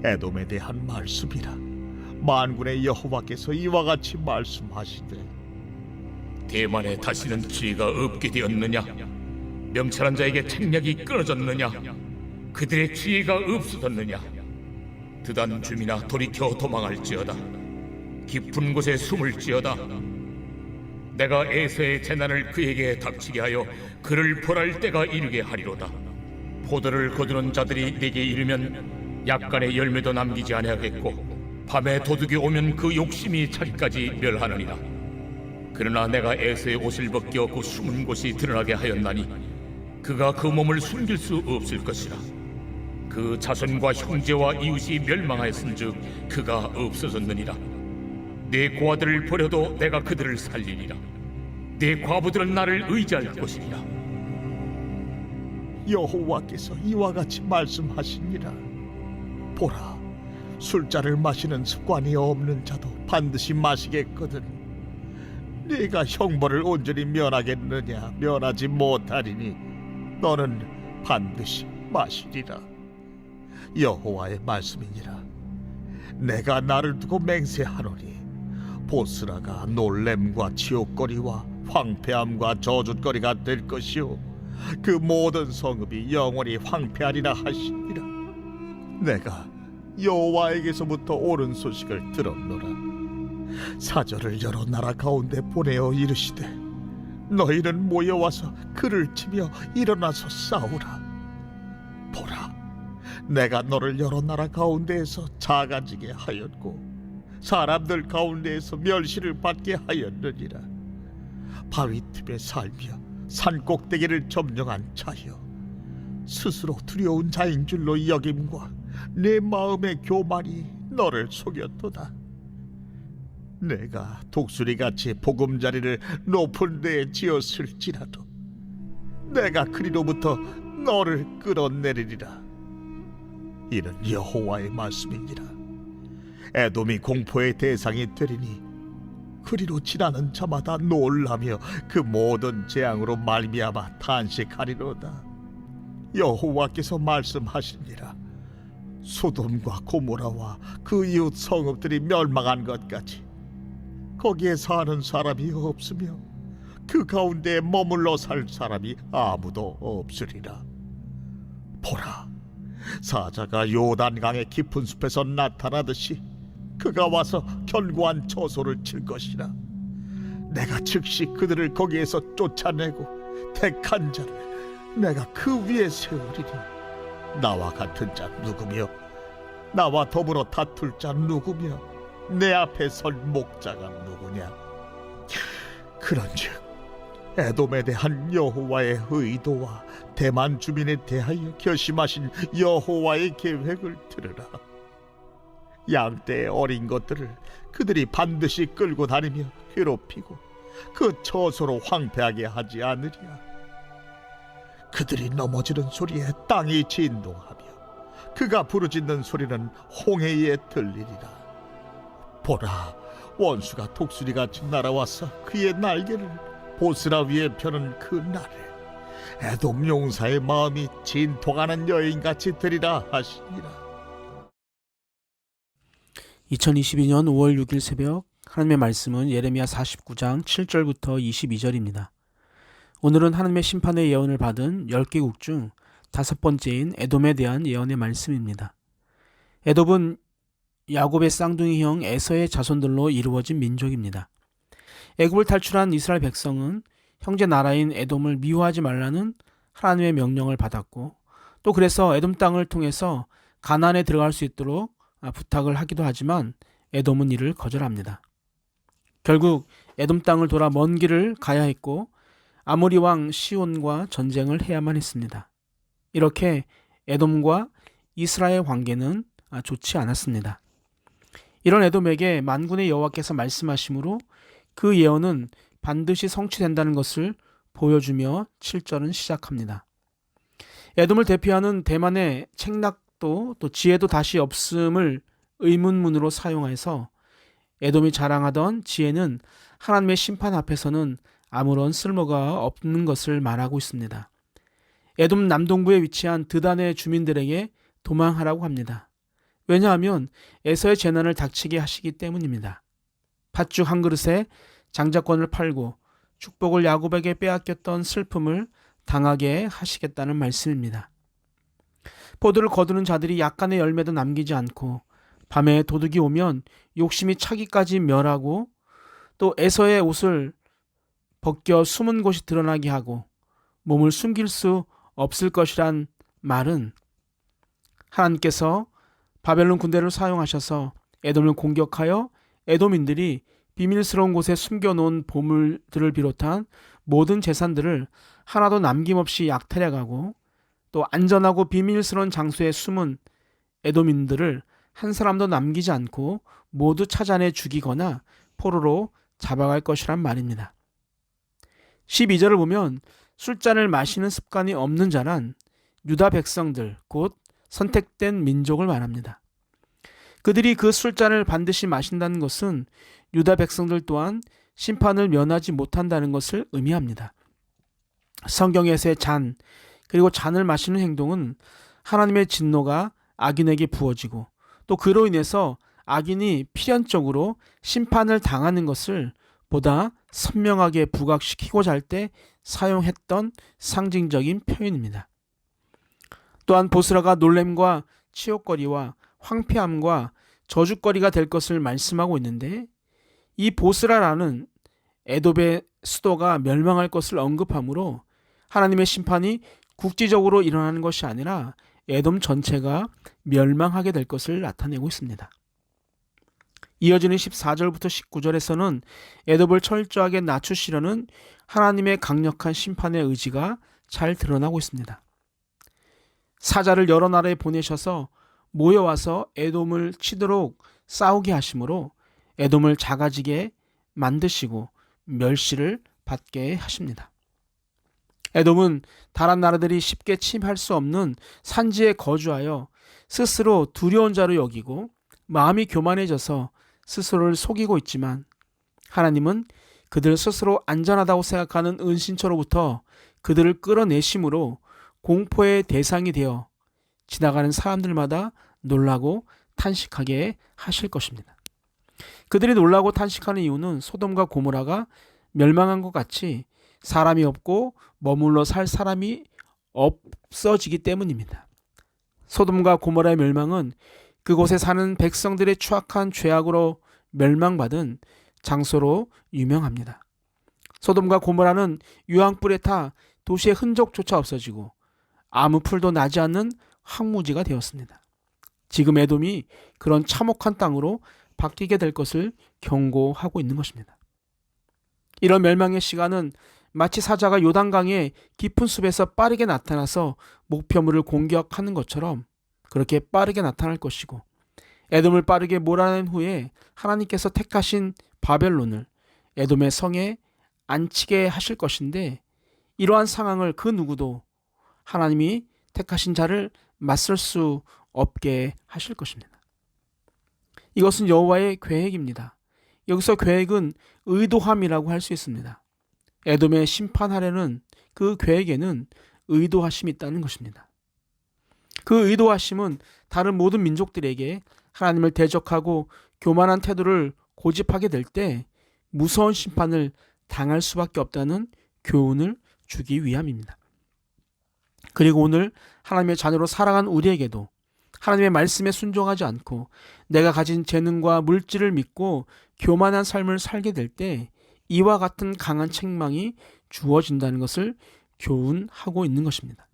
에돔에 대한 말씀이라. 만군의 여호와께서 이와 같이 말씀하시되, 대만에 다시는 지혜가 없게 되었느냐? 명철한 자에게 책략이 끊어졌느냐? 그들의 지혜가 없어졌느냐? 드단 주민아, 돌이켜 도망할지어다. 깊은 곳에 숨을지어다. 내가 에서의 재난을 그에게 닥치게 하여 그를 벌할 때가 이르게 하리로다. 포도를 거두는 자들이 내게 이르면 약간의 열매도 남기지 아니하겠고, 밤에 도둑이 오면 그 욕심이 자기까지 멸하느니라. 그러나 내가 에서의 옷을 벗겨 그 숨은 곳이 드러나게 하였나니 그가 그 몸을 숨길 수 없을 것이라. 그 자손과 형제와 이웃이 멸망하였은즉 그가 없어졌느니라. 내 고아들을 버려도 내가 그들을 살리리라. 내 과부들은 나를 의지할 것이리라. 여호와께서 이와 같이 말씀하시니라. 보라, 술자를 마시는 습관이 없는 자도 반드시 마시겠거든. 네가 형벌을 온전히 면하겠느냐? 면하지 못하리니 너는 반드시 마시리라. 여호와의 말씀이니라. 내가 나를 두고 맹세하노니 보스라가 놀램과 치욕거리와 황폐함과 저주거리가 될 것이요, 그 모든 성읍이 영원히 황폐하리라 하시니라. 내가 여호와에게서부터 옳은 소식을 들었노라. 사절을 여러 나라 가운데 보내어 이르시되, 너희는 모여와서 그를 치며 일어나서 싸우라. 보라, 내가 너를 여러 나라 가운데에서 작아지게 하였고 사람들 가운데에서 멸시를 받게 하였느니라. 바위 틈에 살며 산 꼭대기를 점령한 자여, 스스로 두려운 자인 줄로 여김과 내 마음의 교만이 너를 속였도다. 내가 독수리같이 보금자리를 높은 데에 지었을지라도 내가 그리로부터 너를 끌어내리리라. 이는 여호와의 말씀이니라. 에돔이 공포의 대상이 되리니 그리로 지나는 자마다 놀라며 그 모든 재앙으로 말미암아 탄식하리로다. 여호와께서 말씀하시니라. 소돔과 고모라와 그 이웃 성읍들이 멸망한 것 같이 거기에 사는 사람이 없으며 그 가운데에 머물러 살 사람이 아무도 없으리라. 보라, 사자가 요단강의 깊은 숲에서 나타나듯이 그가 와서 견고한 처소를 칠 것이라. 내가 즉시 그들을 거기에서 쫓아내고 택한 자를 내가 그 위에 세우리니 나와 같은 자 누구며 나와 더불어 다툴 자 누구며 내 앞에 설 목자가 누구냐? 그런즉 에돔에 대한 여호와의 의도와 대만 주민에 대하여 결심하신 여호와의 계획을 들으라. 양떼의 어린 것들을 그들이 반드시 끌고 다니며 괴롭히고 그 처소로 황폐하게 하지 않으리라. 그들이 넘어지는 소리에 땅이 진동하며 그가 부르짖는 소리는 홍해에 들리리라. 보라, 원수가 독수리같이 날아와서 그의 날개를 보스라 위에 펴는 그 날을 에돔 용사의 마음이 진통하는 여인같이 되리라 하시니라. 2022년 5월 6일 새벽 하나님의 말씀은 예레미야 49장 7절부터 22절입니다. 오늘은 하나님의 심판의 예언을 받은 10개국 중 5번째인 에돔에 대한 예언의 말씀입니다. 에돔은 야곱의 쌍둥이 형 에서의 자손들로 이루어진 민족입니다. 애굽을 탈출한 이스라엘 백성은 형제 나라인 에돔을 미워하지 말라는 하나님의 명령을 받았고, 또 그래서 에돔 땅을 통해서 가나안에 들어갈 수 있도록 부탁을 하기도 하지만 에돔은 이를 거절합니다. 결국 에돔 땅을 돌아 먼 길을 가야 했고 아모리 왕 시온과 전쟁을 해야만 했습니다. 이렇게 에돔과 이스라엘 관계는 좋지 않았습니다. 이런 에돔에게 만군의 여호와께서 말씀하심으로 그 예언은 반드시 성취된다는 것을 보여주며 7절은 시작합니다. 에돔을 대표하는 대만의 책략 또 지혜도 다시 없음을 의문문으로 사용해서 에돔이 자랑하던 지혜는 하나님의 심판 앞에서는 아무런 쓸모가 없는 것을 말하고 있습니다. 에돔 남동부에 위치한 드단의 주민들에게 도망하라고 합니다. 왜냐하면 에서의 재난을 닥치게 하시기 때문입니다. 팥죽 한 그릇에 장자권을 팔고 축복을 야곱에게 빼앗겼던 슬픔을 당하게 하시겠다는 말씀입니다. 포도를 거두는 자들이 약간의 열매도 남기지 않고 밤에 도둑이 오면 욕심이 차기까지 멸하고 또 에서의 옷을 벗겨 숨은 곳이 드러나게 하고 몸을 숨길 수 없을 것이란 말은 하나님께서 바벨론 군대를 사용하셔서 에돔을 공격하여 에돔인들이 비밀스러운 곳에 숨겨놓은 보물들을 비롯한 모든 재산들을 하나도 남김없이 약탈해가고 또 안전하고 비밀스러운 장소에 숨은 에돔인들을 한 사람도 남기지 않고 모두 찾아내 죽이거나 포로로 잡아갈 것이란 말입니다. 12절을 보면 술잔을 마시는 습관이 없는 자란 유다 백성들, 곧 선택된 민족을 말합니다. 그들이 그 술잔을 반드시 마신다는 것은 유다 백성들 또한 심판을 면하지 못한다는 것을 의미합니다. 성경에서의 잔, 그리고 잔을 마시는 행동은 하나님의 진노가 악인에게 부어지고 또 그로 인해서 악인이 필연적으로 심판을 당하는 것을 보다 선명하게 부각시키고자 할 때 사용했던 상징적인 표현입니다. 또한 보스라가 놀램과 치욕거리와 황폐함과 저주거리가 될 것을 말씀하고 있는데 이 보스라라는 에돔의 수도가 멸망할 것을 언급하므로 하나님의 심판이 국지적으로 일어나는 것이 아니라 에돔 전체가 멸망하게 될 것을 나타내고 있습니다. 이어지는 14절부터 19절에서는 에돔을 철저하게 낮추시려는 하나님의 강력한 심판의 의지가 잘 드러나고 있습니다. 사자를 여러 나라에 보내셔서 모여와서 에돔을 치도록 싸우게 하심으로 에돔을 작아지게 만드시고 멸시를 받게 하십니다. 에돔은 다른 나라들이 쉽게 침입할 수 없는 산지에 거주하여 스스로 두려운 자로 여기고 마음이 교만해져서 스스로를 속이고 있지만 하나님은 그들 스스로 안전하다고 생각하는 은신처로부터 그들을 끌어내심으로 공포의 대상이 되어 지나가는 사람들마다 놀라고 탄식하게 하실 것입니다. 그들이 놀라고 탄식하는 이유는 소돔과 고모라가 멸망한 것 같이 사람이 없고 머물러 살 사람이 없어지기 때문입니다. 소돔과 고모라의 멸망은 그곳에 사는 백성들의 추악한 죄악으로 멸망받은 장소로 유명합니다. 소돔과 고모라는 유황불에 타 도시의 흔적조차 없어지고 아무 풀도 나지 않는 황무지가 되었습니다. 지금 에돔이 그런 참혹한 땅으로 바뀌게 될 것을 경고하고 있는 것입니다. 이런 멸망의 시간은 마치 사자가 요단강의 깊은 숲에서 빠르게 나타나서 목표물을 공격하는 것처럼 그렇게 빠르게 나타날 것이고 에돔을 빠르게 몰아낸 후에 하나님께서 택하신 바벨론을 에돔의 성에 안치게 하실 것인데 이러한 상황을 그 누구도 하나님이 택하신 자를 맞설 수 없게 하실 것입니다. 이것은 여호와의 계획입니다. 여기서 계획은 의도함이라고 할 수 있습니다. 에돔에 심판하려는 그 계획에는 의도하심이 있다는 것입니다. 그 의도하심은 다른 모든 민족들에게 하나님을 대적하고 교만한 태도를 고집하게 될 때 무서운 심판을 당할 수밖에 없다는 교훈을 주기 위함입니다. 그리고 오늘 하나님의 자녀로 살아간 우리에게도 하나님의 말씀에 순종하지 않고 내가 가진 재능과 물질을 믿고 교만한 삶을 살게 될 때 이와 같은 강한 책망이 주어진다는 것을 교훈하고 있는 것입니다.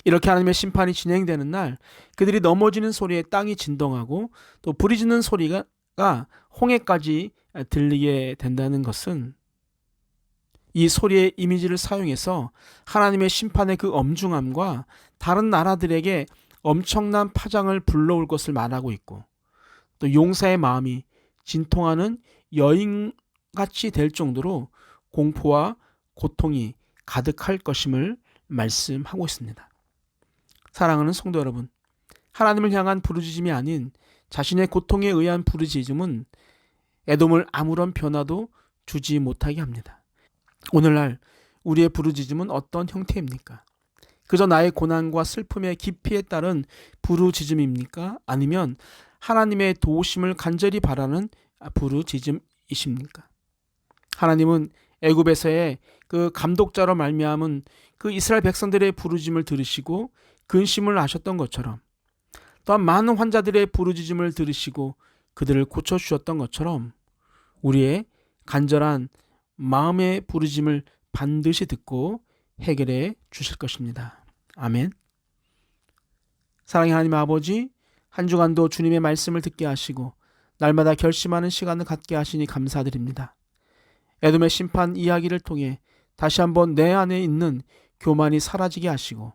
이렇게 하나님의 심판이 진행되는 날 그들이 넘어지는 소리에 땅이 진동하고 또 불이 지는 소리가 홍해까지 들리게 된다는 것은 이 소리의 이미지를 사용해서 하나님의 심판의 그 엄중함과 다른 나라들에게 엄청난 파장을 불러올 것을 말하고 있고 또 용사의 마음이 진통하는 여인같이 될 정도로 공포와 고통이 가득할 것임을 말씀하고 있습니다. 사랑하는 성도 여러분, 하나님을 향한 부르짖음이 아닌 자신의 고통에 의한 부르짖음은 에돔을 아무런 변화도 주지 못하게 합니다. 오늘날 우리의 부르짖음은 어떤 형태입니까? 그저 나의 고난과 슬픔의 깊이에 따른 부르짖음입니까? 아니면 하나님의 도우심을 간절히 바라는 부르짖음이십니까? 하나님은 애굽에서의 그 감독자로 말미암은 그 이스라엘 백성들의 부르짖음을 들으시고 근심을 하셨던 것처럼, 또한 많은 환자들의 부르짖음을 들으시고 그들을 고쳐주셨던 것처럼 우리의 간절한 마음의 부르짖음을 반드시 듣고 해결해 주실 것입니다. 아멘. 사랑의 하나님 아버지, 한 주간도 주님의 말씀을 듣게 하시고 날마다 결심하는 시간을 갖게 하시니 감사드립니다. 에돔의 심판 이야기를 통해 다시 한번 내 안에 있는 교만이 사라지게 하시고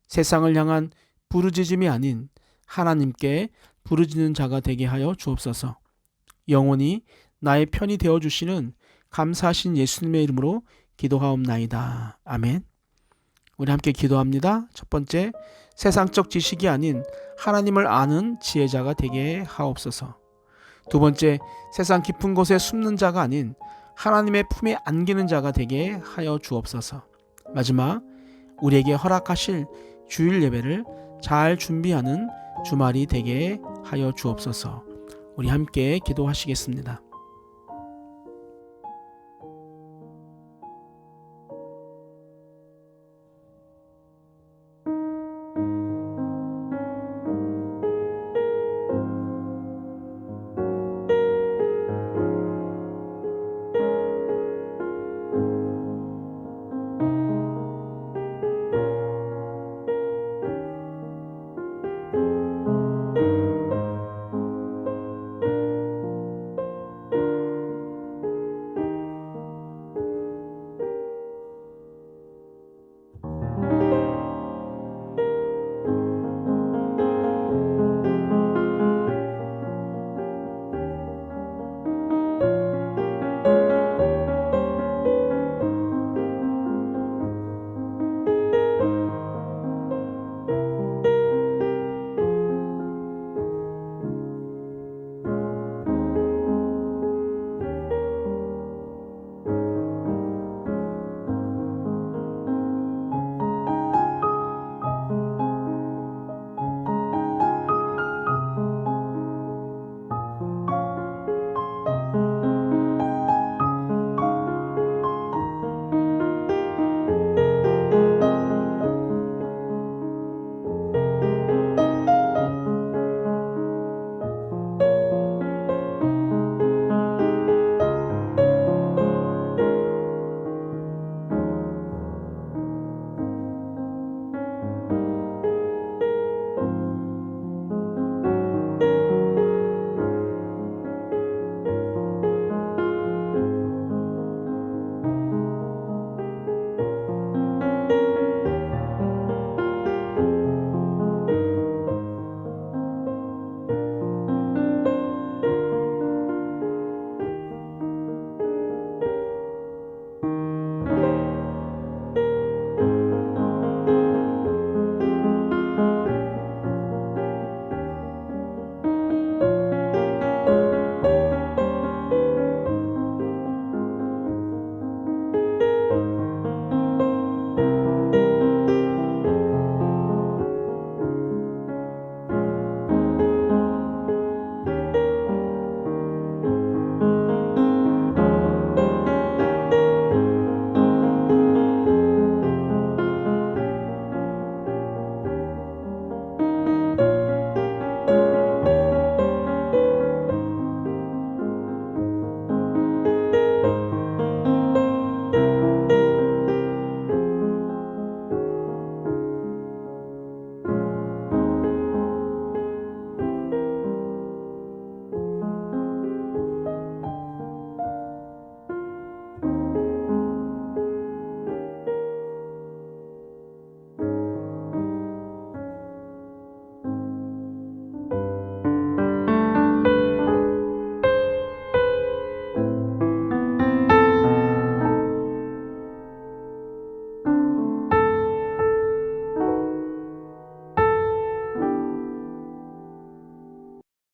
세상을 향한 부르짖음이 아닌 하나님께 부르짖는 자가 되게 하여 주옵소서. 영원히 나의 편이 되어주시는 감사하신 예수님의 이름으로 기도하옵나이다. 아멘. 우리 함께 기도합니다. 첫 번째, 세상적 지식이 아닌 하나님을 아는 지혜자가 되게 하옵소서. 두 번째, 세상 깊은 곳에 숨는 자가 아닌 하나님의 품에 안기는 자가 되게 하여 주옵소서. 마지막, 우리에게 허락하실 주일 예배를 잘 준비하는 주말이 되게 하여 주옵소서. 우리 함께 기도하시겠습니다.